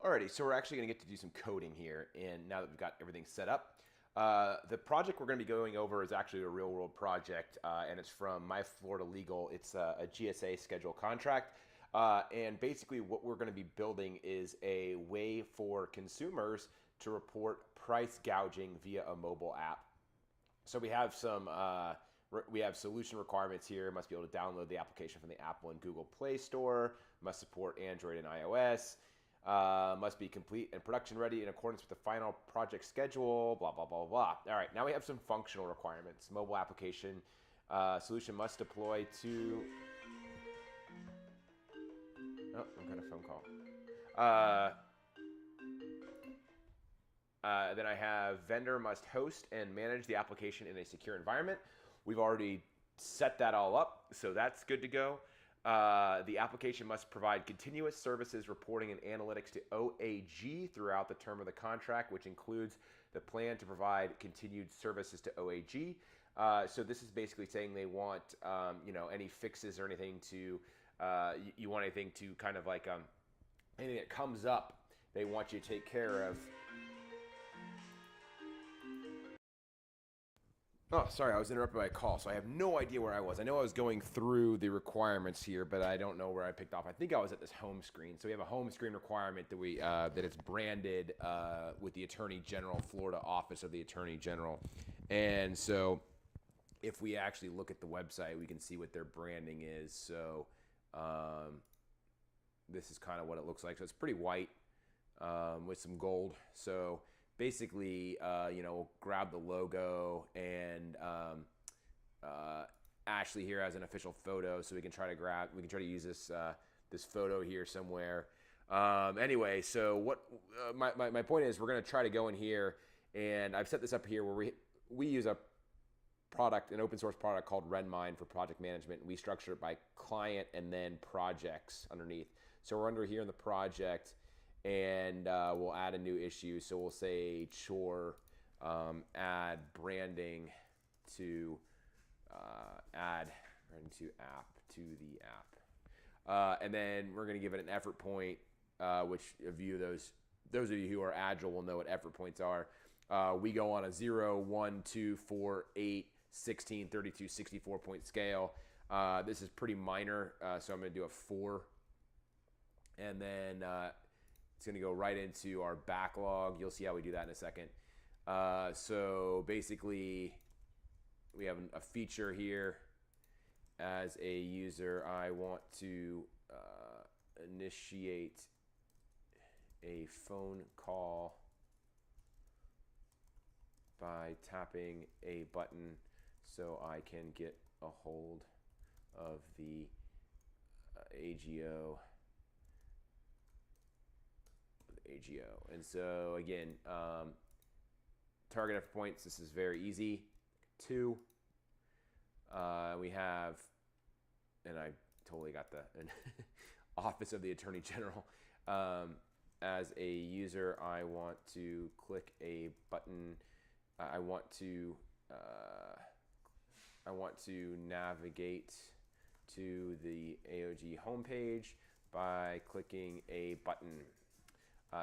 Alrighty, so we're actually going to get to do some coding here, and now that we've got everything set up, the project we're going to be going over is actually a real-world project, and it's from My Florida Legal. It's a GSA schedule contract, and basically what we're going to be building is a way for consumers to report price gouging via a mobile app. So we have solution requirements here. Must be able to download the application from the Apple and Google Play Store. Must support Android and iOS. Must be complete and production ready in accordance with the final project schedule. Blah blah blah blah. All right, now we have some functional requirements. Mobile application solution must deploy to. Oh, I've got a phone call. Then I have vendor must host and manage the application in a secure environment. We've already set that all up, so that's good to go. The application must provide continuous services reporting and analytics to OAG throughout the term of the contract, which includes the plan to provide continued services to OAG. So this is basically saying they want, any fixes or anything to, you want anything to kind of like anything that comes up, they want you to take care of. Oh, sorry, I was interrupted by a call, so I have no idea where I was. I know I was going through the requirements here, but I don't know where I picked off. I think I was at this home screen. So we have a home screen requirement that that it's branded with the Attorney General, Florida Office of the Attorney General. And so if we actually look at the website, we can see what their branding is. So this is kind of what it looks like. So it's pretty white with some gold. So basically, grab the logo, and Ashley here has an official photo, so we can try to use this photo here somewhere. Anyway, so what my point is, we're going to try to go in here, and I've set this up here where we use an open source product called RenMine for project management. We structure it by client and then projects underneath. So we're under here in the project, and we'll add a new issue. So we'll say chore, add branding to add branding to app to the app, and then we're going to give it an effort point, which those of you who are agile will know what effort points are. We go on a 0, 1, 2, 4, 8, 16, 32, 64 point scale. This is pretty minor, so I'm going to do a 4, and then it's going to go right into our backlog. You'll see how we do that in a second. So basically, we have a feature here. As a user, I want to initiate a phone call by tapping a button so I can get a hold of the AGO. And so again, target effort points, this is very easy. 2. We have, and I totally got the Office of the Attorney General. As a user, I want to click a button. I want to navigate to the AOG homepage by clicking a button.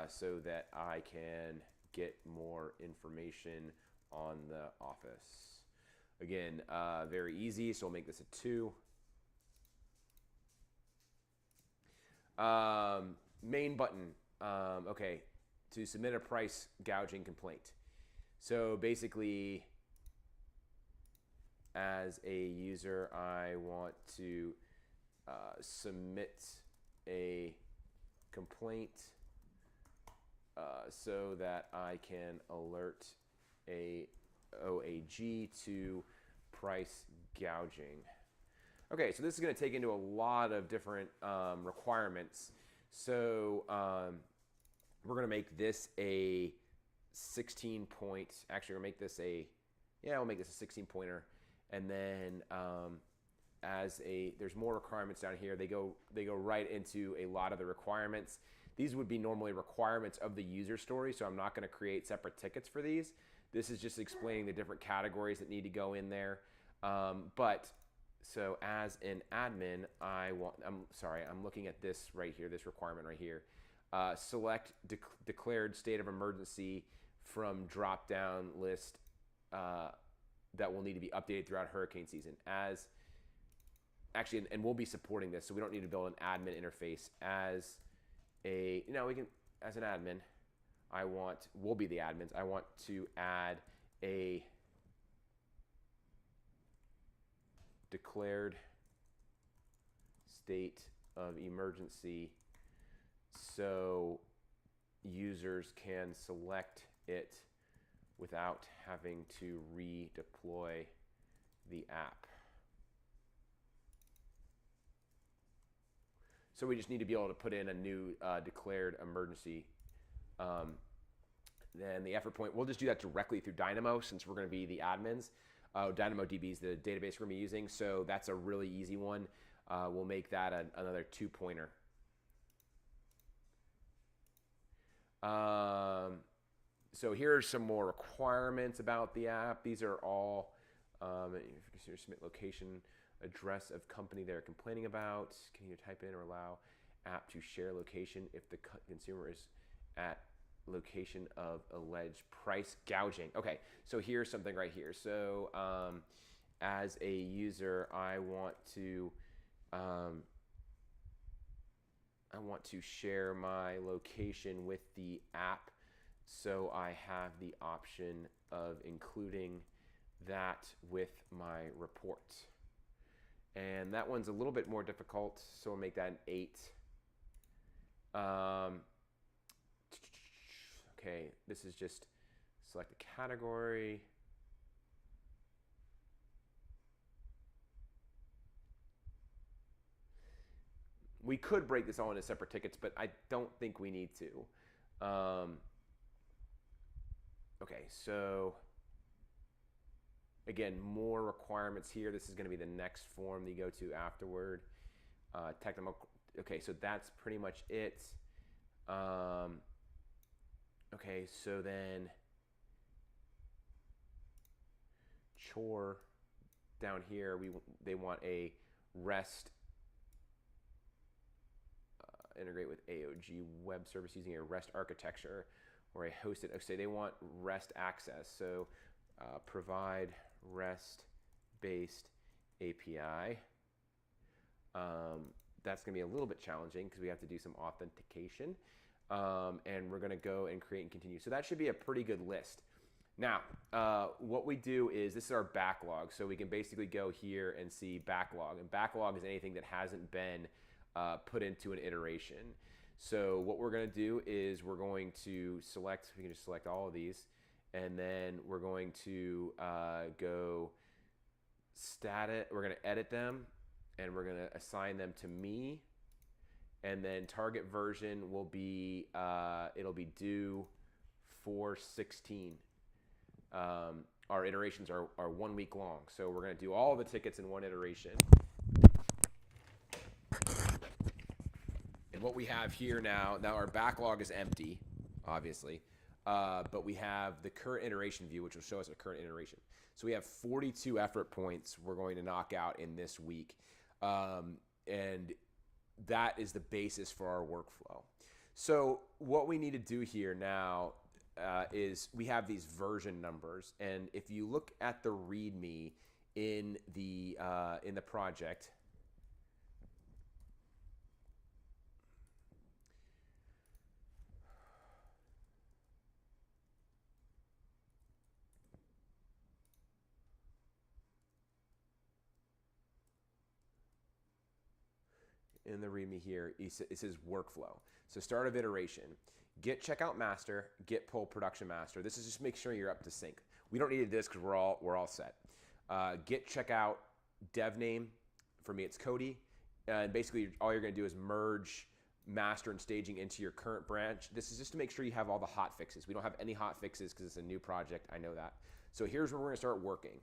So that I can get more information on the office. Again, very easy, so we'll make this a 2. Main button, okay, to submit a price gouging complaint. So basically, as a user, I want to submit a complaint so that I can alert a OAG to price gouging. Okay, so this is going to take into a lot of different requirements. So we're going to make this a 16 point. Actually, we'll make this we'll make this a 16 pointer. And then there's more requirements down here. They go right into a lot of the requirements. These would be normally requirements of the user story, so I'm not going to create separate tickets for these. This is just explaining the different categories that need to go in there. So as an admin, I'm looking at this right here, this requirement right here. select declared state of emergency from drop-down list that will need to be updated throughout hurricane season. And we'll be supporting this, so we don't need to build an admin interface. We can, as an admin, we'll be the admins. I want to add a declared state of emergency so users can select it without having to redeploy the app. So we just need to be able to put in a new declared emergency. Then the effort point, we'll just do that directly through Dynamo since we're going to be the admins. DynamoDB is the database we're going to be using, so that's a really easy one. We'll make that another 2-pointer. So here's some more requirements about the app. These are all, submit location, address of company they're complaining about. Can you type in or allow app to share location if the consumer is at location of alleged price gouging? Okay, so here's something right here. So as a user, I want to share my location with the app, so I have the option of including that with my report. And that one's a little bit more difficult, so we'll make that an 8. Okay, this is just select a category. We could break this all into separate tickets, but I don't think we need to. Okay, so again, more requirements here. This is going to be the next form that you go to afterward. Technical. Okay, so that's pretty much it. Okay, so then chore down here. They want a REST. Integrate with AOG web service using a REST architecture or a hosted. Okay, they want REST access. So provide REST-based API. That's going to be a little bit challenging because we have to do some authentication. And we're going to go and create and continue. So that should be a pretty good list. Now, what we do is, this is our backlog. So we can basically go here and see backlog. And backlog is anything that hasn't been put into an iteration. So what we're going to do is we're going to select, we can just select all of these, and then we're going to go static, we're going to edit them, and we're going to assign them to me, and then target version will be, it'll be due 4/16. Our iterations are 1 week long, so we're going to do all the tickets in one iteration. And what we have here now our backlog is empty, obviously, but we have the current iteration view, which will show us a current iteration. So we have 42 effort points we're going to knock out in this week. And that is the basis for our workflow. So what we need to do here now is we have these version numbers. And if you look at the README in the project, in the README here, it says workflow. So start of iteration, get checkout master, get pull production master. This is just make sure you're up to sync. We don't need this because we're all set. Get checkout dev name. For me, it's Cody. And basically, all you're going to do is merge master and staging into your current branch. This is just to make sure you have all the hot fixes. We don't have any hot fixes because it's a new project. I know that. So here's where we're going to start working.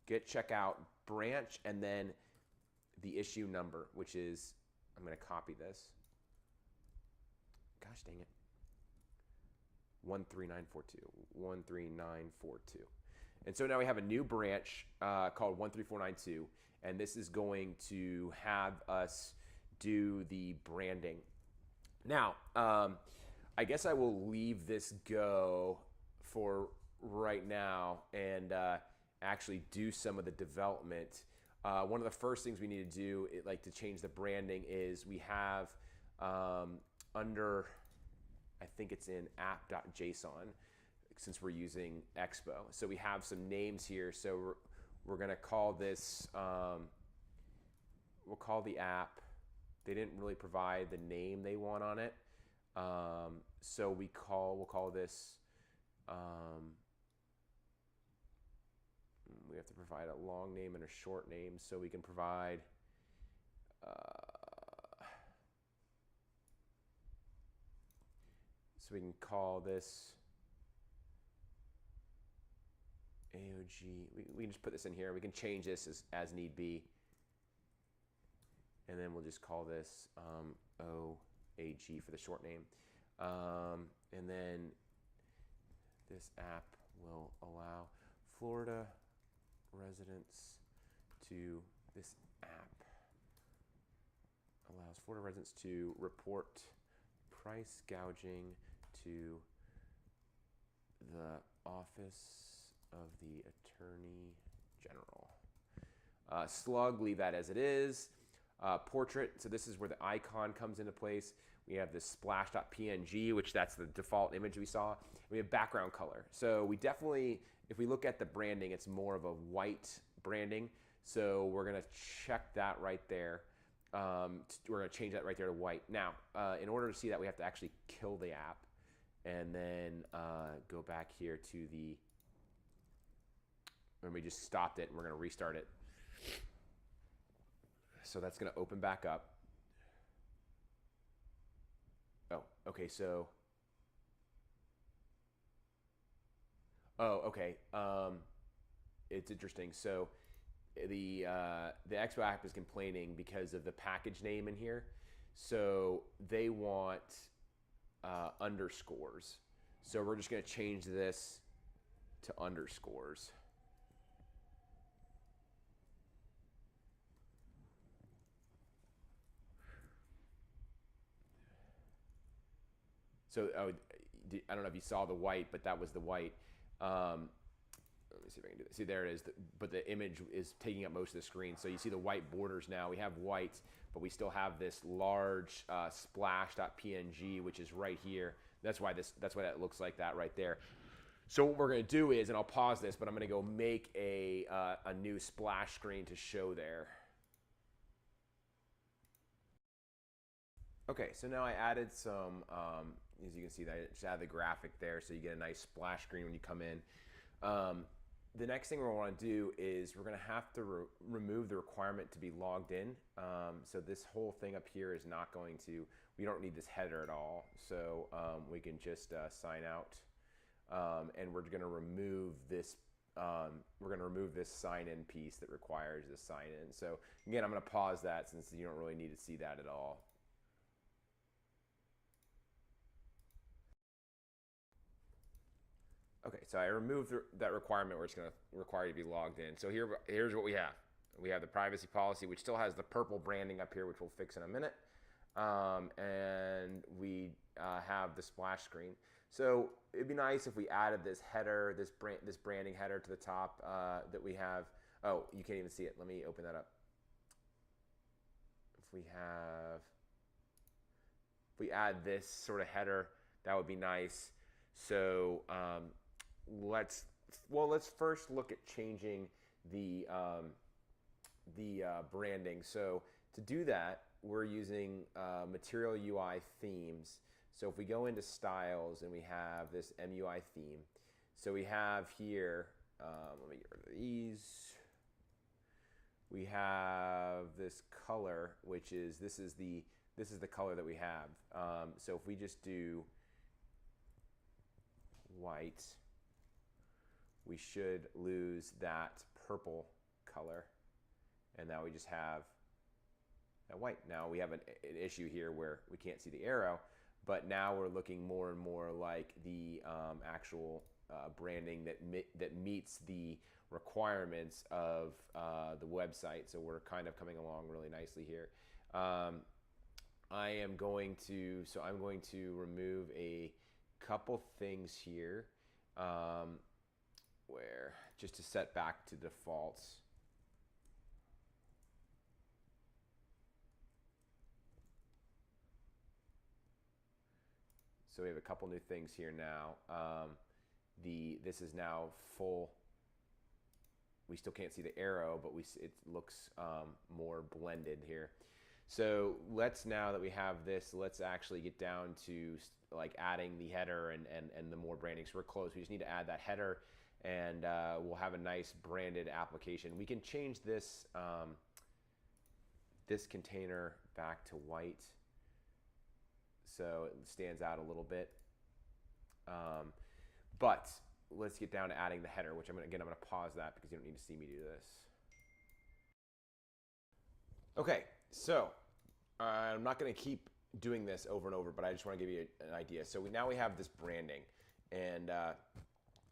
Get checkout branch, and then the issue number, which is, I'm going to copy this. Gosh dang it. 13942. 13942. And so now we have a new branch called 13492, and this is going to have us do the branding. Now, I guess I will leave this go for right now and actually do some of the development. One of the first things we need to do, like to change the branding, is we have under, I think it's in app.json, since we're using Expo. So we have some names here. So we're going to call this, we'll call the app. They didn't really provide the name they want on it. So we'll call this, we have to provide a long name and a short name. So we can provide, so we can call this AOG. We can just put this in here. We can change this as need be. And then we'll just call this OAG for the short name. And then this app will allow Florida residents to, this app allows Florida residents to report price gouging to the Office of the Attorney General. Slug, leave that as it is. Portrait, so this is where the icon comes into place. We have this splash.png, which that's the default image we saw. We have background color. So we definitely, if we look at the branding, it's more of a white branding. So we're gonna check that right there. We're gonna change that right there to white. Now, in order to see that, we have to actually kill the app and then go back here to the, when we just stopped it and we're gonna restart it. So that's going to open back up. Oh, okay. So, oh, okay. It's interesting. So, the Expo app is complaining because of the package name in here. So they want underscores. So we're just going to change this to underscores. So I don't know if you saw the white, but that was the white. Let me see if I can do this. See, there it is. But the image is taking up most of the screen. So you see the white borders now. We have white, but we still have this large splash.png, which is right here. That's why that looks like that right there. So what we're going to do is, and I'll pause this, but I'm going to go make a new splash screen to show there. Okay, so now I added some, as you can see, I just added the graphic there so you get a nice splash screen when you come in. The next thing we're going to do is we're going to have to remove the requirement to be logged in. So this whole thing up here is not going to, we don't need this header at all. So we can just sign out. And we're going to remove this sign-in piece that requires this sign-in. So again, I'm going to pause that since you don't really need to see that at all. Okay, so I removed that requirement where it's going to require you to be logged in. So here's what we have. We have the privacy policy, which still has the purple branding up here, which we'll fix in a minute. And we have the splash screen. So it'd be nice if we added this header, this branding header to the top that we have. Oh, you can't even see it. Let me open that up. If we add this sort of header, that would be nice. So let's first look at changing the branding. So to do that, we're using Material UI themes. So if we go into styles and we have this MUI theme, so we have here, let me get rid of these. We have this color, which is, this is the color that we have. So if we just do white, we should lose that purple color. And now we just have that white. Now we have an issue here where we can't see the arrow, but now we're looking more and more like the actual branding that meets the requirements of the website. So we're kind of coming along really nicely here. I'm going to remove a couple things here, where just to set back to defaults. So we have a couple new things here now. This is now full. We still can't see the arrow, but it looks more blended here. So now that we have this, let's actually get down to like adding the header and the more branding. So we're close. We just need to add that header, and we'll have a nice branded application. We can change this this container back to white, so it stands out a little bit. But let's get down to adding the header, which I'm going to pause that because you don't need to see me do this. Okay, so I'm not going to keep doing this over and over, but I just want to give you an idea. So now we have this branding, and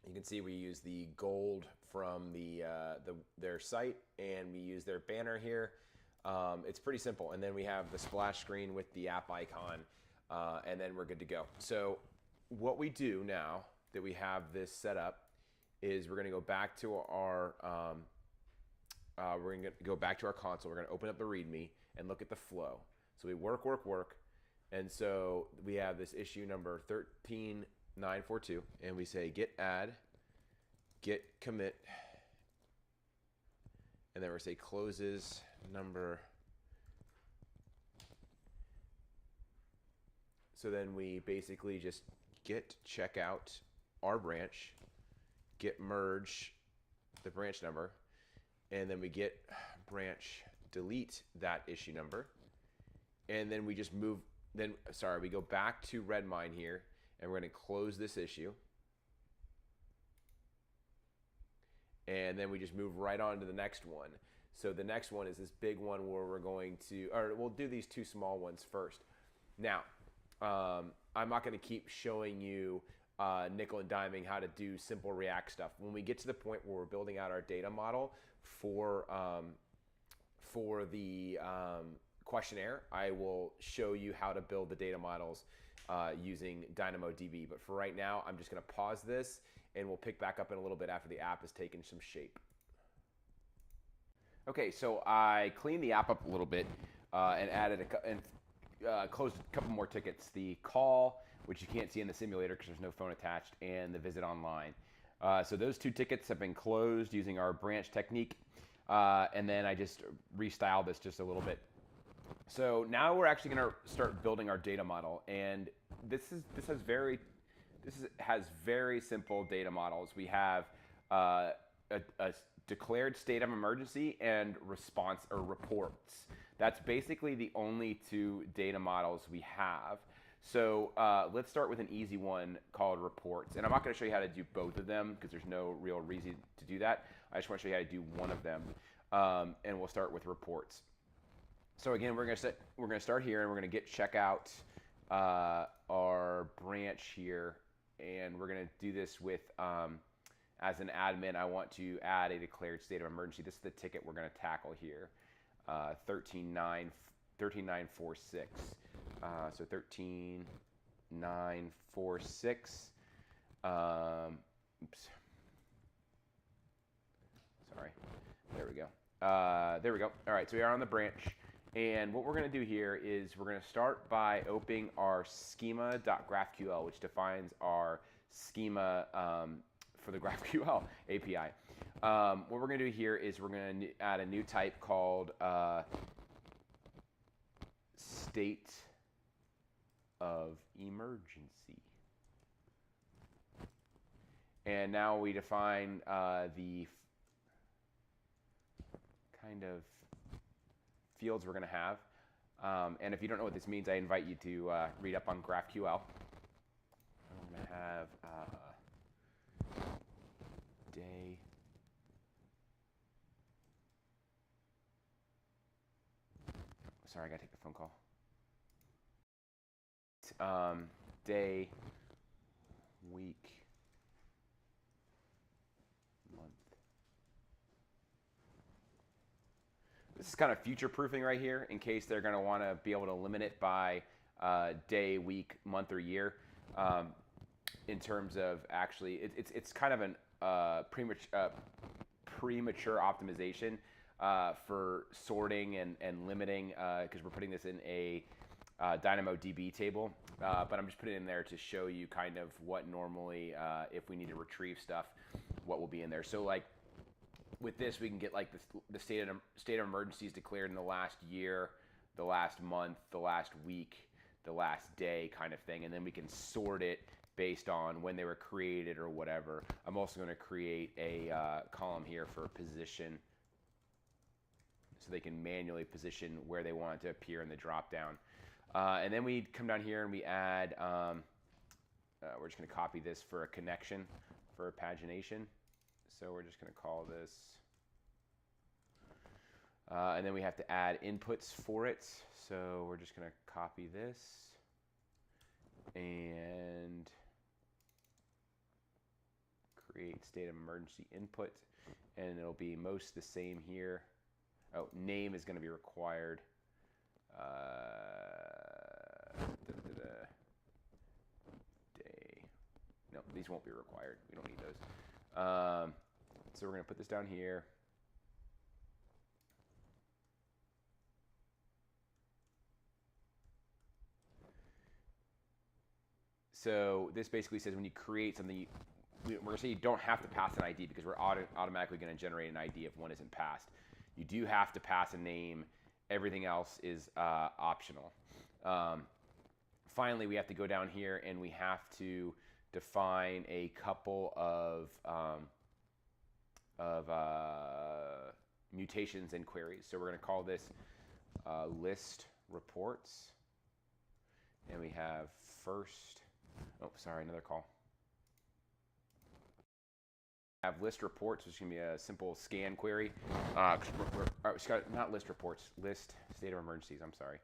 you can see we use the gold from their site, and we use their banner here. It's pretty simple, and then we have the splash screen with the app icon, and then we're good to go. So what we do now that we have this set up is we're going to go back to our console. We're going to open up the README and look at the flow. So we work, and so we have this issue number 13942, and we say git add, git commit, and then we say closes number. So then we basically just git check out our branch, git merge the branch number, and then we git branch delete that issue number, and then we just move. We go back to Redmine here, and we're going to close this issue, and then we just move right on to the next one. So the next one is this big one where we'll do these two small ones first. Now, I'm not going to keep showing you nickel and diming how to do simple React stuff. When we get to the point where we're building out our data model for the questionnaire, I will show you how to build the data models using DynamoDB. But for right now, I'm just going to pause this, and we'll pick back up in a little bit after the app has taken some shape. Okay, so I cleaned the app up a little bit and added closed a couple more tickets. The call, which you can't see in the simulator because there's no phone attached, and the visit online. So those two tickets have been closed using our branch technique, and then I just restyled this just a little bit. So now we're actually going to start building our data model, and this has very simple data models. We have a declared state of emergency and response or reports. That's basically the only two data models we have. So let's start with an easy one called reports. And I'm not going to show you how to do both of them because there's no real reason to do that. I just want to show you how to do one of them. And we'll start with reports. So again, we're going to start here, and we're going to git check out our branch here. And we're going to do this with, as an admin, I want to add a declared state of emergency. This is the ticket we're going to tackle here. 13946. So 13946. Oops. Sorry. There we go. There we go. All right, so we are on the branch. And what we're going to do here is we're going to start by opening our schema.graphql, which defines our schema for the GraphQL API. What we're going to do here is we're going to add a new type called state of emergency. And now we define the kind of fields we're going to have. And if you don't know what this means, I invite you to read up on GraphQL. I'm going to have day. Sorry, I got to take the phone call. Day, week, month. this is kind of future proofing right here in case they're going to want to be able to limit it by day, week, month, or year. In terms of actually, it's kind of an premature optimization for sorting and limiting because we're putting this in a DynamoDB table, but I'm just putting it in there to show you kind of what normally, if we need to retrieve stuff, what will be in there. So like with this, we can get like the state of emergencies declared in the last year, the last month, the last week, the last day kind of thing, and then we can sort it based on when they were created or whatever. I'm also going to create a column here for position so they can manually position where they want it to appear in the drop down. And then we come down here and we add, we're just going to copy this for a connection for pagination. So we're just going to call this, and then we have to add inputs for it. So we're just going to copy this and create state of emergency input, and it'll be most the same here. Oh, name is going to be required. Day. No, these won't be required. We don't need those. So we're going to put this down here. So this basically says when you create something, we're going to say you don't have to pass an ID because we're automatically going to generate an ID if one isn't passed. You do have to pass a name. Everything else is optional. Finally, we have to go down here and we have to define a couple of mutations and queries. So we're going to call this list reports, and we have first. Oh, sorry, another call. Have list reports, which is going to be a simple scan query. Not list reports, list state of emergencies. I'm sorry.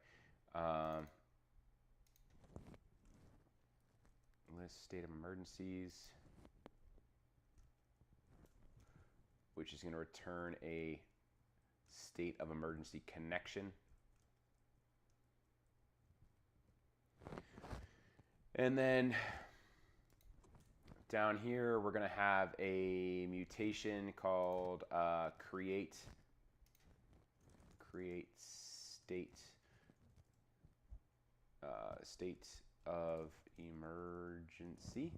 List state of emergencies, which is going to return a state of emergency connection. And then down here, we're going to have a mutation called create state of emergency,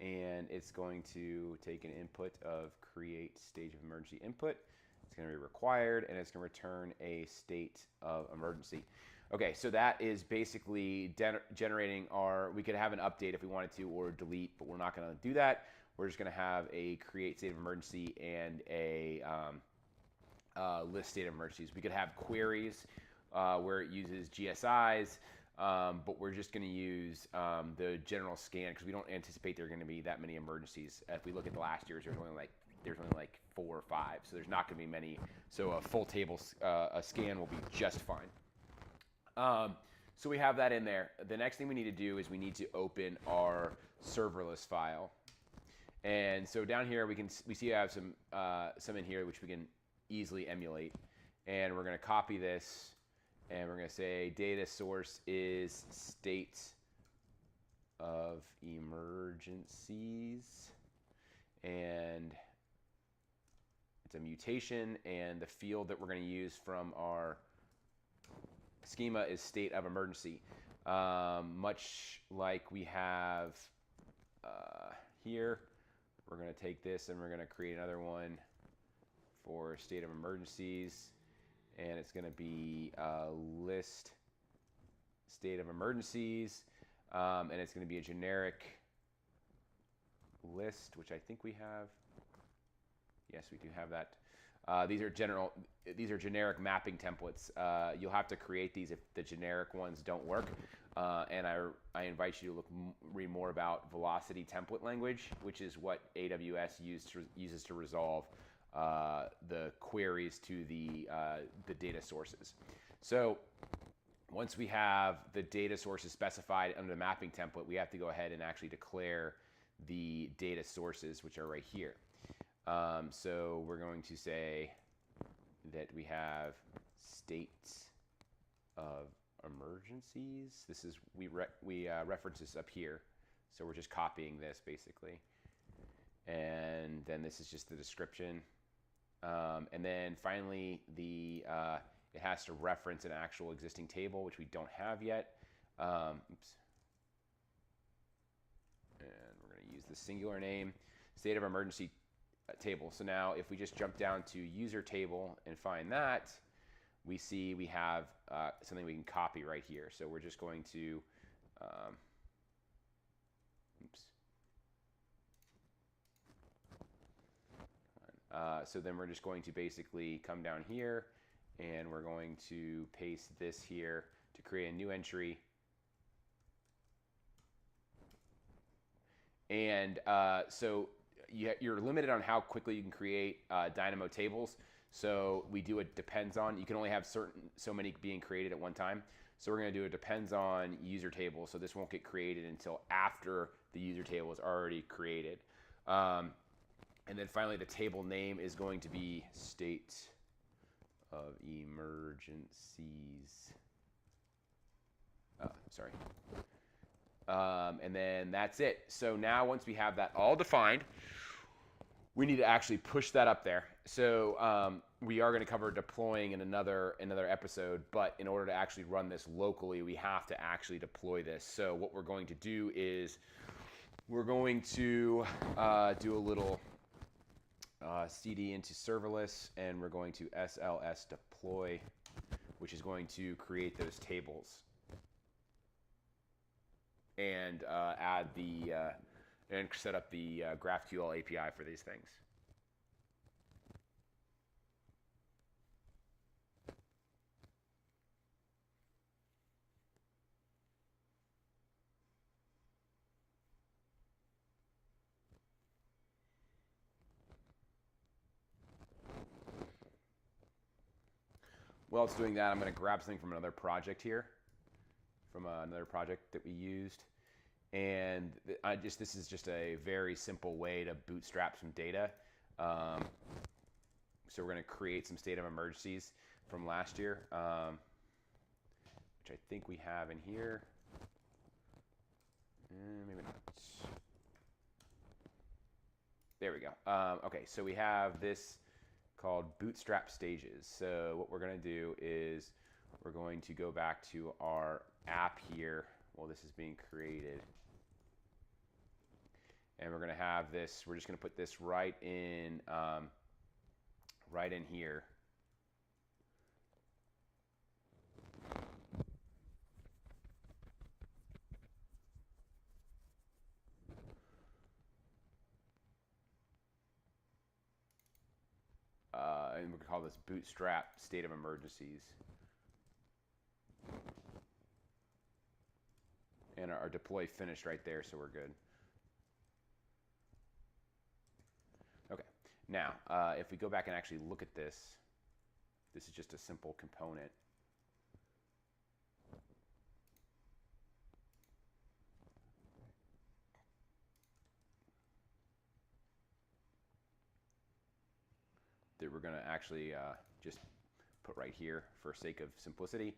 and it's going to take an input of create state of emergency input. It's going to be required, and it's going to return a state of emergency. Okay, so that is basically generating our, we could have an update if we wanted to, or delete, but we're not going to do that. We're just going to have a create state of emergency and a list state of emergencies. We could have queries where it uses GSIs, but we're just going to use the general scan because we don't anticipate there are going to be that many emergencies. If we look at the last year's, there's only like 4 or 5, so there's not going to be many. So a full table a scan will be just fine. So we have that in there. The next thing we need to do is we need to open our serverless file. And so down here we see I have some in here which we can easily emulate. And we're going to copy this, and we're going to say data source is state of emergencies, and it's a mutation, and the field that we're going to use from our schema is state of emergency, much like we have here. We're going to take this and we're going to create another one for state of emergencies, and it's going to be list state of emergencies, and it's going to be a generic list, which I think we have. Yes, we do have that. These are generic mapping templates. You'll have to create these if the generic ones don't work. And I invite you to read more about velocity template language, which is what AWS uses to resolve the queries to the data sources. So once we have the data sources specified under the mapping template, we have to go ahead and actually declare the data sources, which are right here. So we're going to say that we have state of emergencies. This is, we reference this up here. So we're just copying this basically. And then this is just the description. And then finally, it has to reference an actual existing table, which we don't have yet. Oops. And we're going to use the singular name, state of emergency table. So now if we just jump down to user table and find that, we see we have something we can copy right here. So we're just going to, oops. So then we're just going to basically come down here and we're going to paste this here to create a new entry. And so you're limited on how quickly you can create Dynamo tables. So we do a depends on. You can only have so many being created at one time. So we're going to do a depends on user table. So this won't get created until after the user table is already created. And then finally, the table name is going to be state of emergencies. Sorry. And then that's it. So now once we have that all defined, we need to actually push that up there. So we are going to cover deploying in another episode, but in order to actually run this locally, we have to actually deploy this. So what we're going to do is we're going to do a little cd into serverless, and we're going to SLS deploy, which is going to create those tables and add the and set up the GraphQL API for these things. While it's doing that, I'm going to grab something from another project here, from another project that we used. And this is just a very simple way to bootstrap some data. So we're going to create some state of emergencies from last year, which I think we have in here. Maybe not. There we go. Okay, so we have this called bootstrap stages. So what we're going to do is we're going to go back to our app here while this is being created. And we're going to have this, we're just going to put this right in here. And we're going to call this bootstrap state of emergencies. And our deploy finished right there, so we're good. Okay, now if we go back and actually look at this, this is just a simple component. That we're going to actually just put right here for sake of simplicity.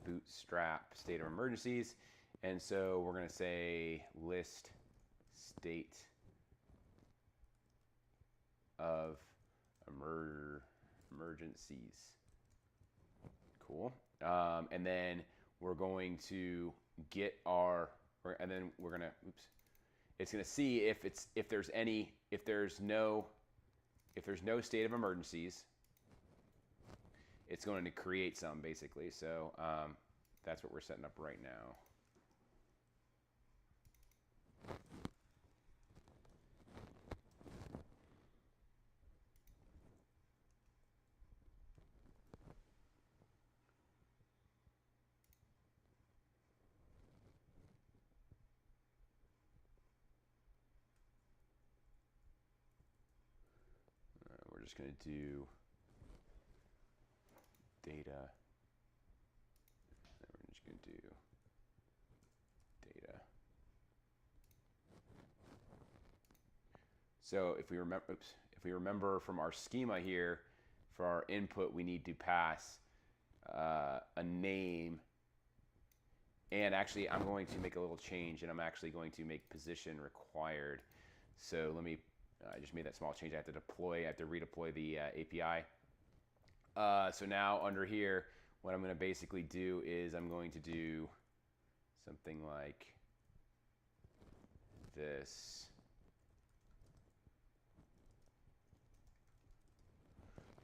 Bootstrap state of emergencies. And so we're going to say list state of emergencies. Cool. And then we're going to get our, and then we're going to, oops, it's going to see if there's no state of emergencies, it's going to create some basically. So that's what we're setting up right now. We're just going to do data. And we're just going to do data. So if we remember from our schema here for our input, we need to pass a name. And actually, I'm going to make a little change, and I'm actually going to make position required. So let me, I just made that small change. I have to redeploy the API. So now under here, what I'm going to basically do is I'm going to do something like this.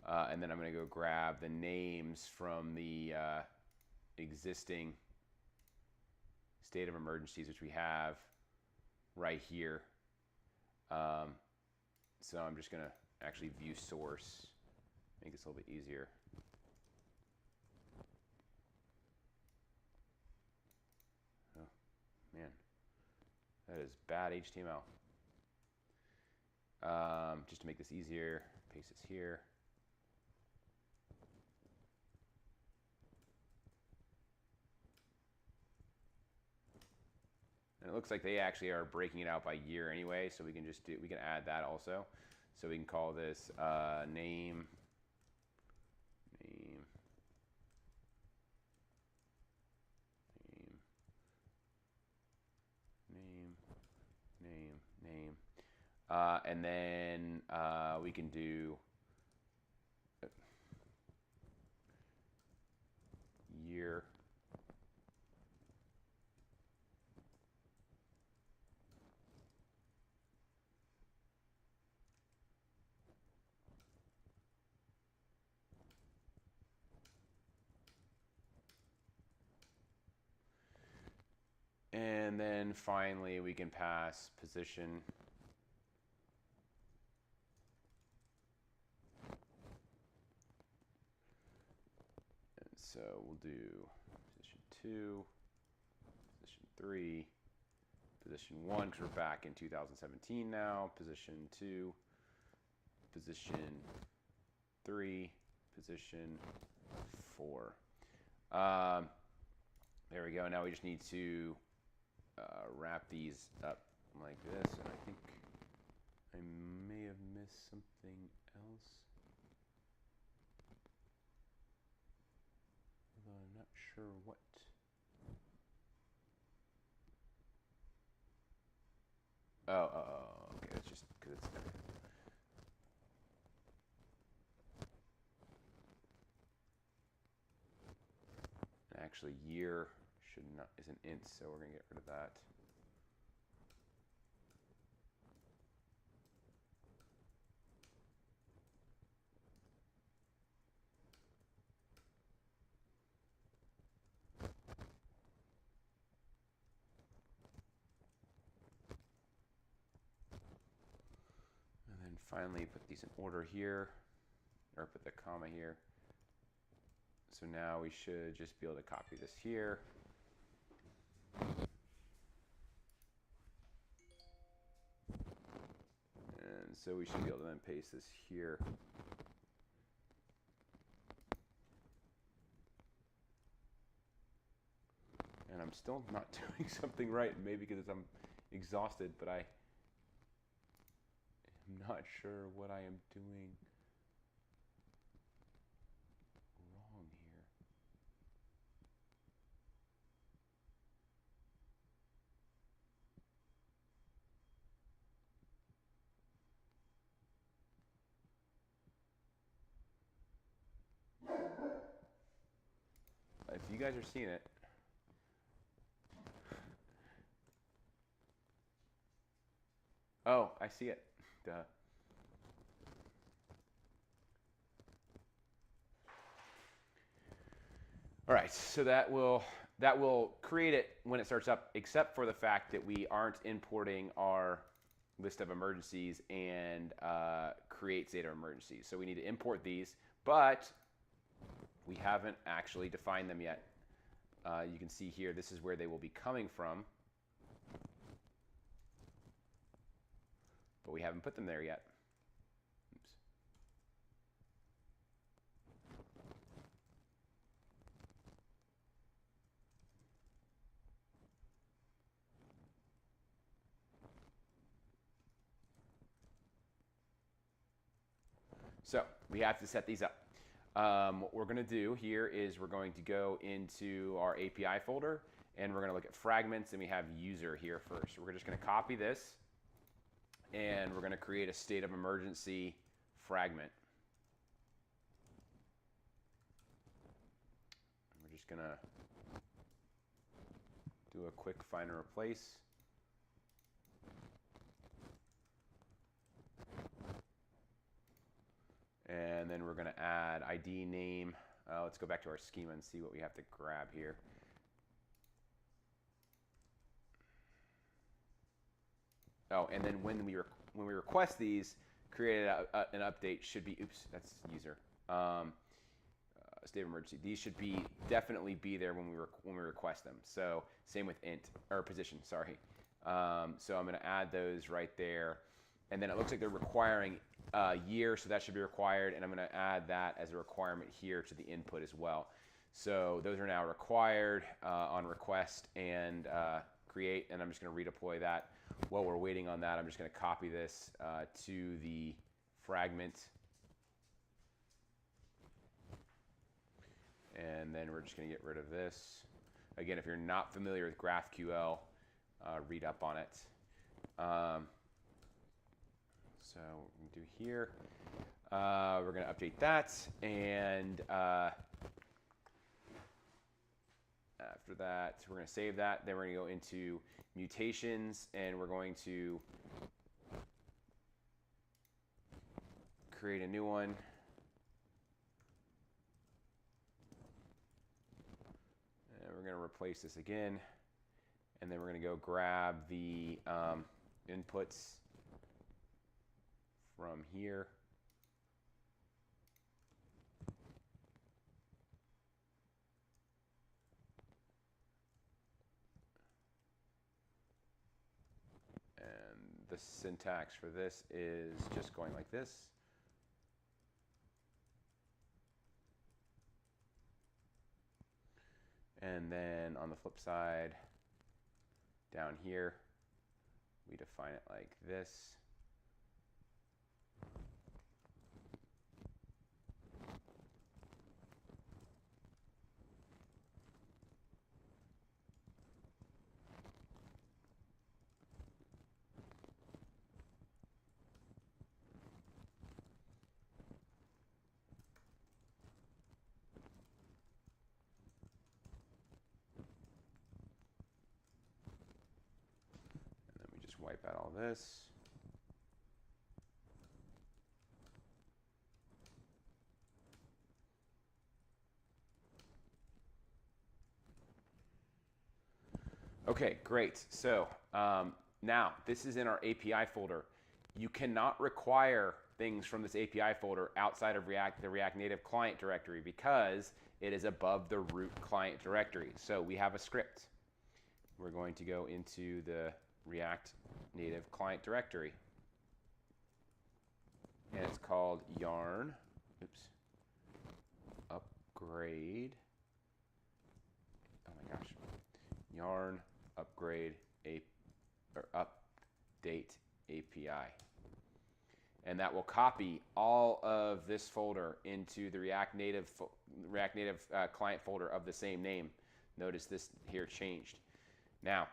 And then I'm going to go grab the names from the existing state of emergencies, which we have right here. So I'm just going to actually view source, make this a little bit easier. Oh, man, that is bad HTML. Just to make this easier, paste this here. And it looks like they actually are breaking it out by year anyway, so we can add that also. So we can call this name, and then we can do year. And then finally, we can pass position. And so we'll do position 2, position 3, position 1, because we're back in 2017 now, position 2, position 3, position 4. There we go. Now we just need to wrap these up like this, and I think I may have missed something else. Although I'm not sure what. Oh, okay, that's just because it's there. Actually, year is an int, so we're going to get rid of that. And then finally put these in order here, or put the comma here. So now we should just be able to copy this here. And so we should be able to then paste this here. And I'm still not doing something right, maybe because I'm exhausted, but I am not sure what I am doing wrong here. If you guys are seeing it, oh, I see it. Duh. All right, so that will create it when it starts up, except for the fact that we aren't importing our list of emergencies and create state of emergencies. So we need to import these, but we haven't actually defined them yet. You can see here, this is where they will be coming from, but we haven't put them there yet. Oops. So we have to set these up. what we're going to do here is we're going to go into our API folder, and we're going to look at fragments, and we have user here first. So we're just going to copy this, and we're going to create a state of emergency fragment. We're just going to do a quick find and replace. And then we're going to add ID name. Let's go back to our schema and see what we have to grab here. Oh, and then when we request these, create an update should be, oops, that's user. State of emergency. These should definitely be there when we request them. So same with int or position. Sorry. So I'm going to add those right there, and then it looks like they're requiring year, so that should be required, and I'm going to add that as a requirement here to the input as well. So those are now required on request and create, and I'm just going to redeploy that. While we're waiting on that, I'm just going to copy this to the fragment, and then we're just going to get rid of this. Again, if you're not familiar with GraphQL, read up on it. So what we're going to do here, we're going to update that, and after that, we're going to save that. Then we're going to go into mutations, and we're going to create a new one. And we're going to replace this again, and then we're going to go grab the inputs from here. And the syntax for this is just going like this. And then on the flip side, down here, we define it like this. Wipe out all this. Okay, great. So now this is in our API folder. You cannot require things from this API folder outside of the React Native client directory because it is above the root client directory. So we have a script. We're going to go into the React Native client directory, and it's called yarn upgrade, oh my gosh, yarn upgrade update API, and that will copy all of this folder into the React Native client folder of the same name. Notice this here changed. Now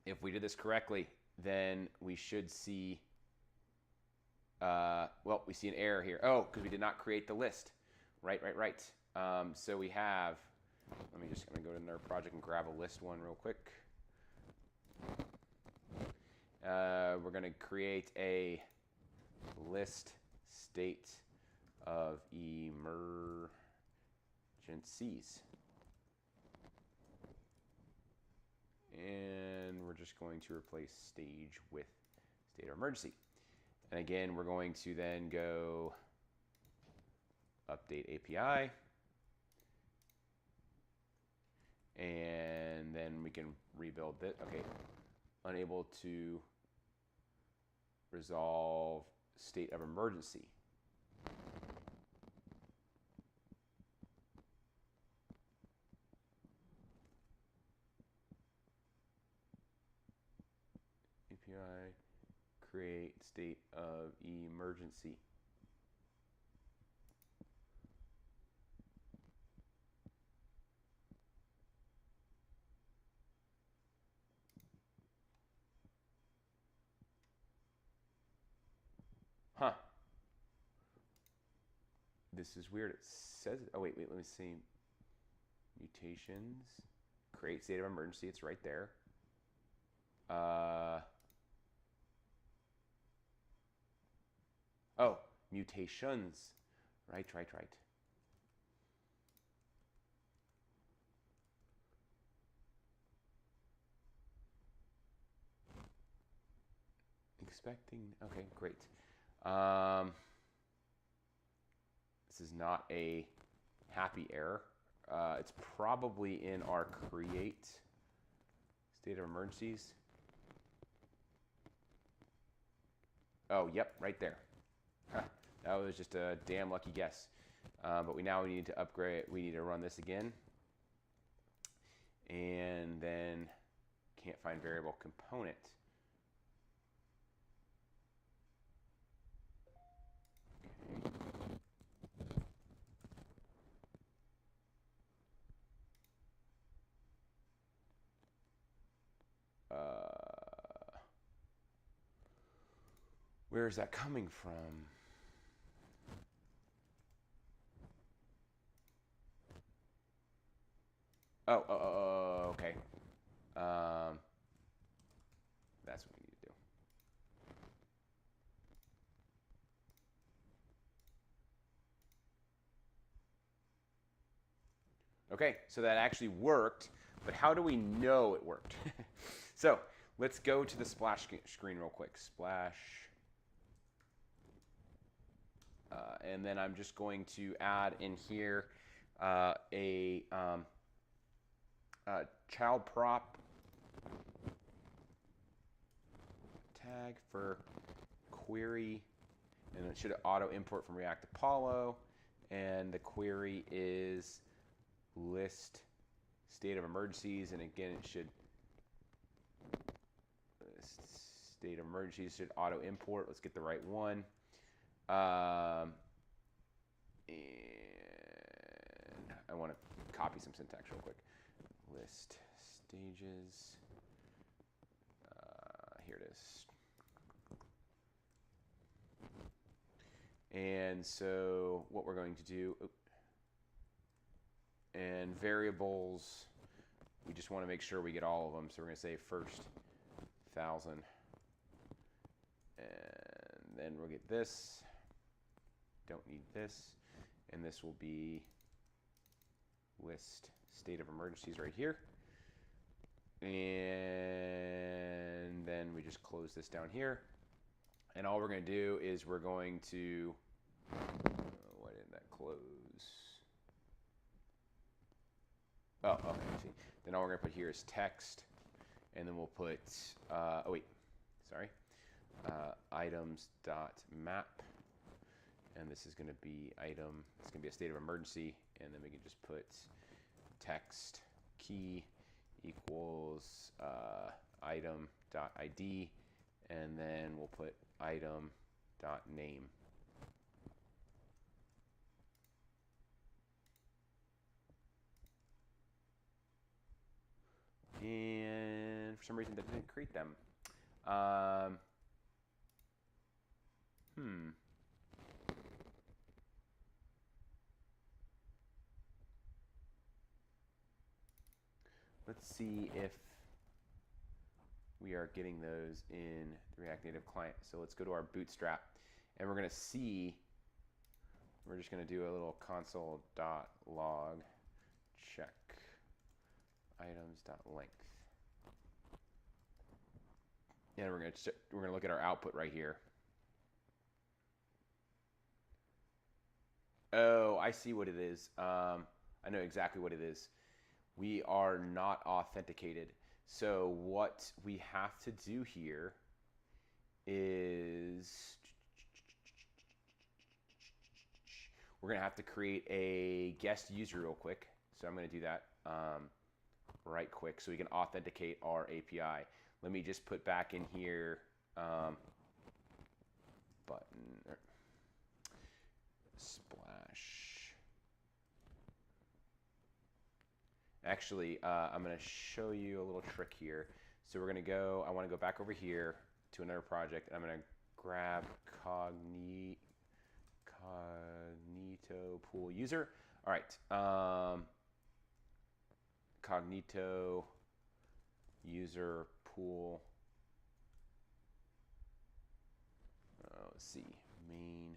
if we did this correctly, then we should see, well, we see an error here. Oh, because we did not create the list. Right. So we have, I'm going to go to another project and grab a list one real quick. We're going to create a list state of emergencies. And we're just going to replace stage with state of emergency. And again, we're going to then go update API. And then we can rebuild it. Okay, unable to resolve state of emergency. API create state of emergency. Huh. This is weird. It says, oh wait, let me see. Mutations, create state of emergency. It's right there. Oh, mutations. Right. Expecting, okay, great. This is not a happy error. It's probably in our create state of emergencies. Oh, yep, right there. Huh, that was just a damn lucky guess. But we need to upgrade. We need to run this again. And then can't find variable component. Where is that coming from? Oh, okay. That's what we need to do. Okay, so that actually worked, but how do we know it worked? So let's go to the splash screen real quick. Splash. And then I'm just going to add in here a child prop tag for query, and it should auto import from React Apollo, and the query is list state of emergencies, and again it should state of emergencies should auto import. Let's get the right one. And I want to copy some syntax real quick. List stages. Here it is. And so what we're going to do, and variables, we just want to make sure we get all of them. So we're going to say first 1,000. And then we'll get this. Don't need this. And this will be list state of emergencies right here. And then we just close this down here. And all we're going to do is we're going to, why didn't that close? Oh, okay, see. Then all we're going to put here is text. And then we'll put, oh wait, sorry. Items.map. And this is going to be item, it's going to be a state of emergency. And then we can just put text key equals item.id. And then we'll put item.name. And for some reason that didn't create them. Let's see if we are getting those in the React Native client. So let's go to our Bootstrap, and we're going to see, we're just going to do a little console.log check items.length. And we're going to look at our output right here. Oh, I see what it is. I know exactly what it is. We are not authenticated. So what we have to do here is we're going to have to create a guest user real quick. So I'm going to do that right quick so we can authenticate our API. Let me just put back in here button splash. Actually, I'm going to show you a little trick here. So we're going to go, I want to go back over here to another project, and I'm going to grab cognito pool user. All right. Cognito user pool. Let's see. Main.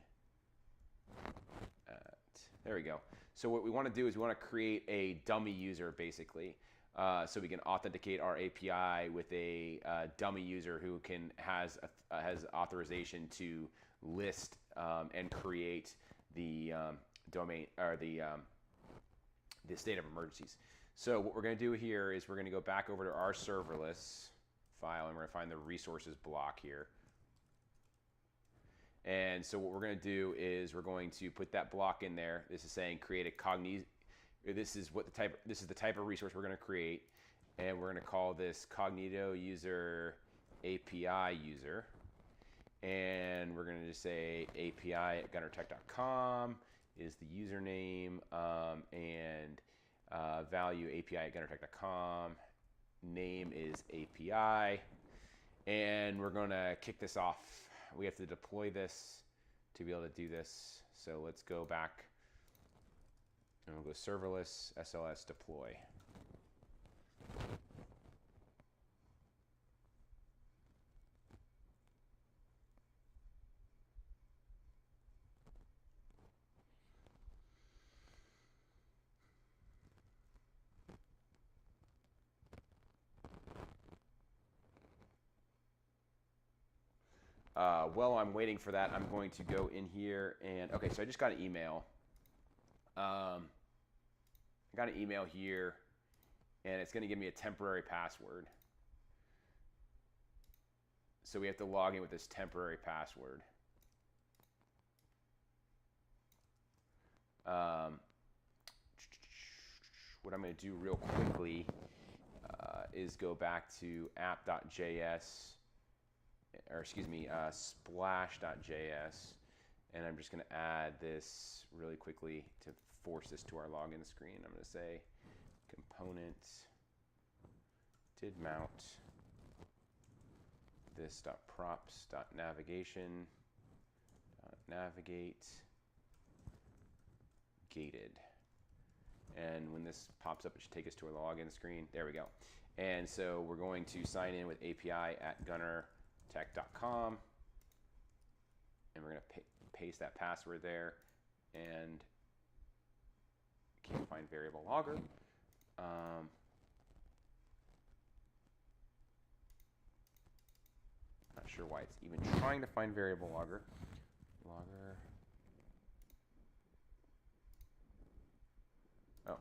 There we go. So what we want to do is we want to create a dummy user, basically, so we can authenticate our API with a dummy user who has authorization to list and create the domain or the state of emergencies. So what we're going to do here is we're going to go back over to our serverless file, and we're going to find the resources block here. And so what we're going to do is we're going to put that block in there. This is saying create a cognito. This is the type of resource we're going to create, and we're going to call this cognito user API user. And we're going to just say API at gunnertech.com is the username, and value API at gunnertech.com. Name is API, and we're going to kick this off. We have to deploy this to be able to do this. So let's go back and we'll go serverless SLS deploy. While I'm waiting for that, I'm going to go in here and, okay, so I just got an email. I got an email here, and it's going to give me a temporary password. So we have to log in with this temporary password. What I'm going to do real quickly is go back to app.js. Or excuse me, splash.js, and I'm just going to add this really quickly to force this to our login screen. I'm going to say component did mount this.props.navigation navigate gated, and when this pops up, it should take us to our login screen. There we go. And so we're going to sign in with API at gunnertech.com, and we're going to paste that password there, and can't find variable logger. Not sure why it's even trying to find variable logger. Oh,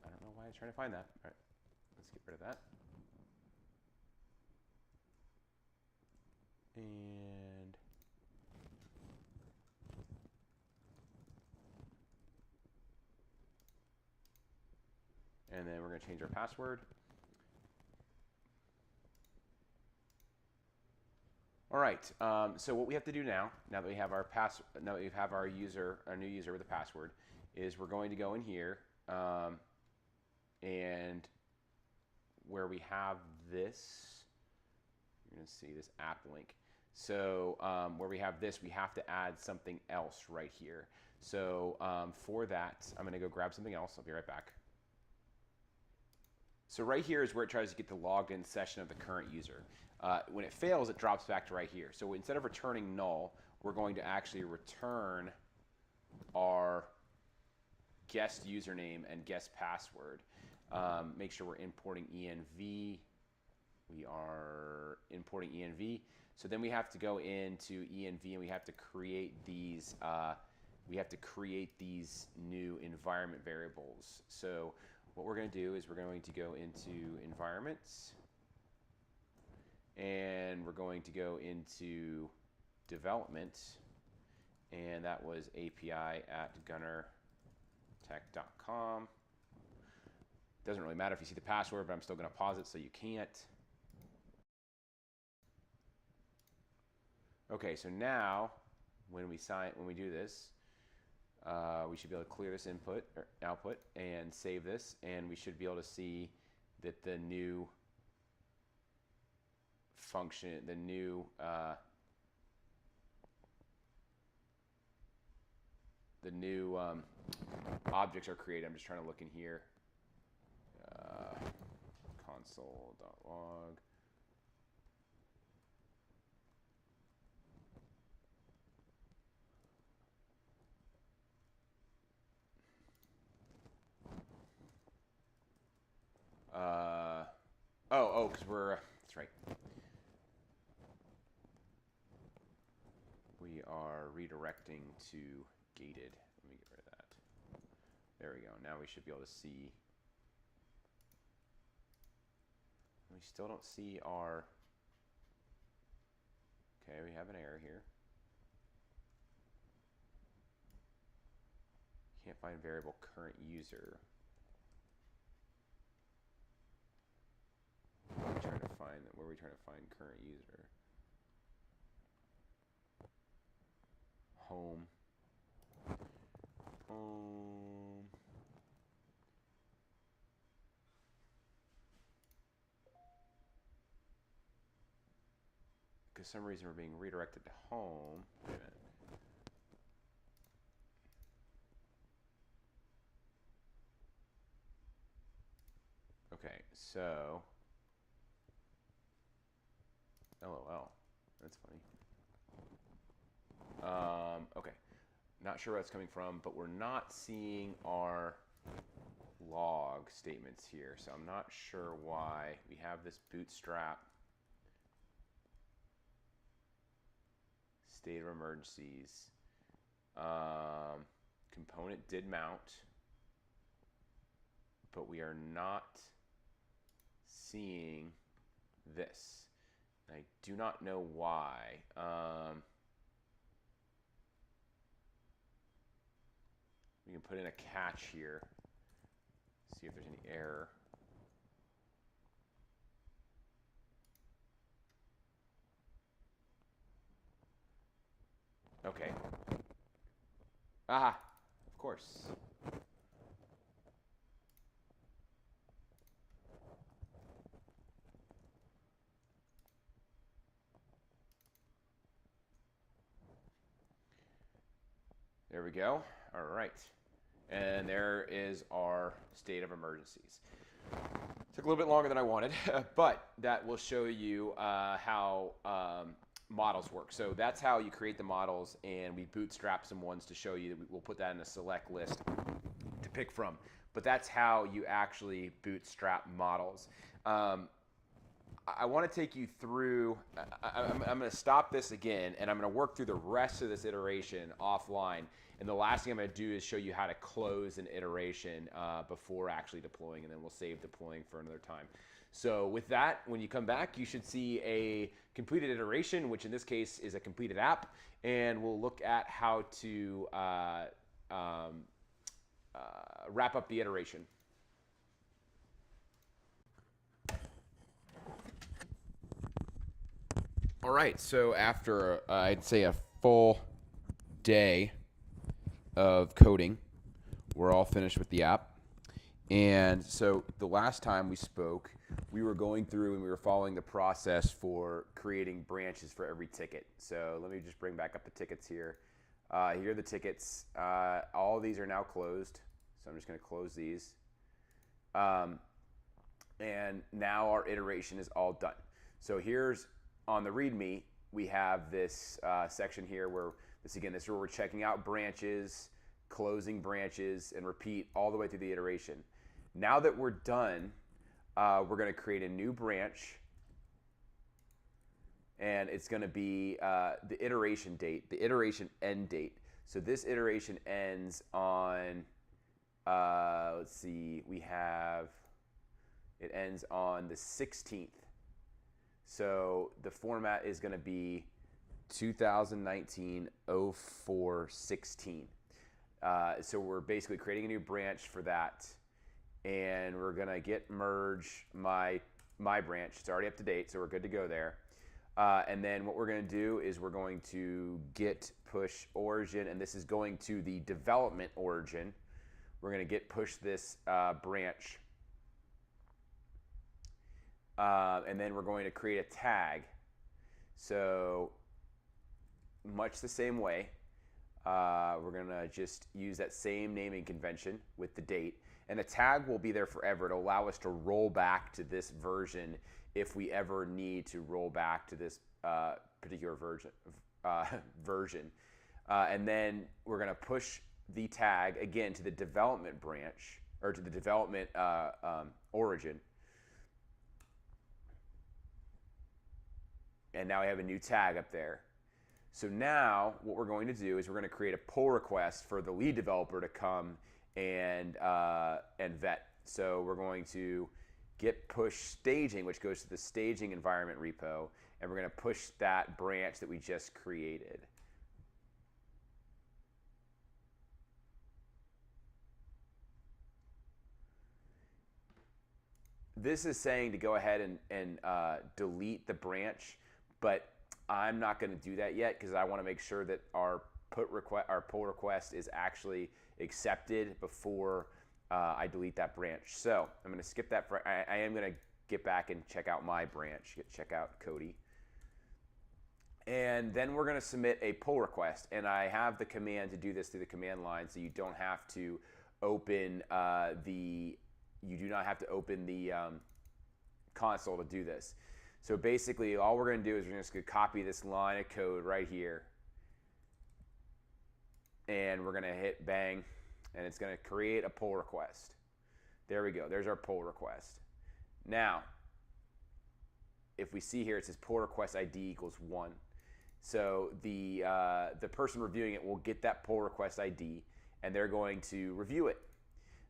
I don't know why it's trying to find that. All right, let's get rid of that. And then we're going to change our password. All right. So what we have to do now that we have our now that we have our new user with a password, is we're going to go in here, and where we have this, you're going to see this app link. So where we have this, we have to add something else right here. So for that, I'm going to go grab something else. I'll be right back. So right here is where it tries to get the logged in session of the current user. When it fails, it drops back to right here. So instead of returning null, we're going to actually return our guest username and guest password. Make sure we're importing env. We are importing env. So then we have to go into env, and we have to create these. New environment variables. So what we're going to do is we're going to go into environments, and we're going to go into development, and that was API at gunnertech.com. Doesn't really matter if you see the password, but I'm still going to pause it so you can't. Okay, so now when we do this, we should be able to clear this input or output and save this, and we should be able to see that the new function, the new new objects are created. I'm just trying to look in here. Console.log. Because that's right. We are redirecting to gated. Let me get rid of that. There we go. Now we should be able to see. We still don't see our. Okay, we have an error here. Can't find variable current user. Where are we trying to find current user? Home. Because some reason we're being redirected to home. Wait a minute. Okay, so LOL. That's funny. Okay, not sure where that's coming from, but we're not seeing our log statements here, so I'm not sure why. We have this bootstrap state of emergencies. Component did mount, but we are not seeing this. I do not know why. We can put in a catch here, see if there's any error. Okay. Aha, of course. There we go. All right. And there is our state of emergencies. Took a little bit longer than I wanted, but that will show you how models work. So that's how you create the models, and we bootstrap some ones to show you. We'll put that in a select list to pick from. But that's how you actually bootstrap models. I want to take you through, I'm going to stop this again, and I'm going to work through the rest of this iteration offline. And the last thing I'm going to do is show you how to close an iteration before actually deploying, and then we'll save deploying for another time. So with that, when you come back, you should see a completed iteration, which in this case is a completed app, and we'll look at how to wrap up the iteration. All right, so after I'd say a full day of coding, we're all finished with the app. And so the last time we spoke, we were going through and we were following the process for creating branches for every ticket. So let me just bring back up the tickets here. Here are the tickets. All of these are now closed, so I'm just going to close these. And now our iteration is all done. So here's on the README, we have this section here where this is where we're checking out branches, closing branches, and repeat all the way through the iteration. Now that we're done, we're going to create a new branch, and it's going to be the iteration date, the iteration end date. So this iteration ends on, let's see, it ends on the 16th. So the format is going to be 2019-04-16. So we're basically creating a new branch for that, and we're going to git merge my branch. It's already up to date, so we're good to go there. And then what we're going to do is we're going to git push origin, and this is going to the development origin. We're going to git push this branch. And then we're going to create a tag. So much the same way. We're going to just use that same naming convention with the date. And the tag will be there forever. It'll allow us to roll back to this version if we ever need to roll back to this particular version. And then we're going to push the tag again to the development branch, or to the development origin. And now we have a new tag up there. So now what we're going to do is we're going to create a pull request for the lead developer to come and vet. So we're going to git push staging, which goes to the staging environment repo, and we're going to push that branch that we just created. This is saying to go ahead and delete the branch, but I'm not going to do that yet because I want to make sure that our pull request is actually accepted before I delete that branch. So I'm going to skip that. I am going to get back and check out my branch, check out Cody. And then we're going to submit a pull request. And I have the command to do this through the command line, so you don't have to open the console to do this. So basically, all we're going to do is we're just going to copy this line of code right here. And we're going to hit bang. And it's going to create a pull request. There we go. There's our pull request. Now, if we see here, it says pull request ID equals 1. So the person reviewing it will get that pull request ID, and they're going to review it.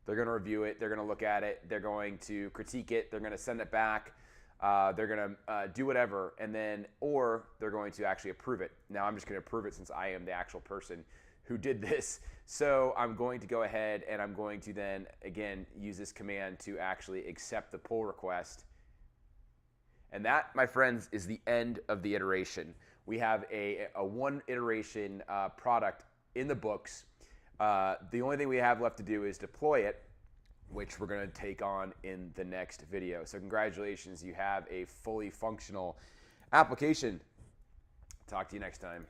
They're going to review it. They're going to look at it. They're going to critique it. They're going to send it back. They're going to do whatever, and then, or they're going to actually approve it. Now, I'm just going to approve it since I am the actual person who did this. So I'm going to go ahead and I'm going to then, again, use this command to actually accept the pull request. And that, my friends, is the end of the iteration. We have a one iteration product in the books. The only thing we have left to do is deploy it, which we're going to take on in the next video. So congratulations, you have a fully functional application. Talk to you next time.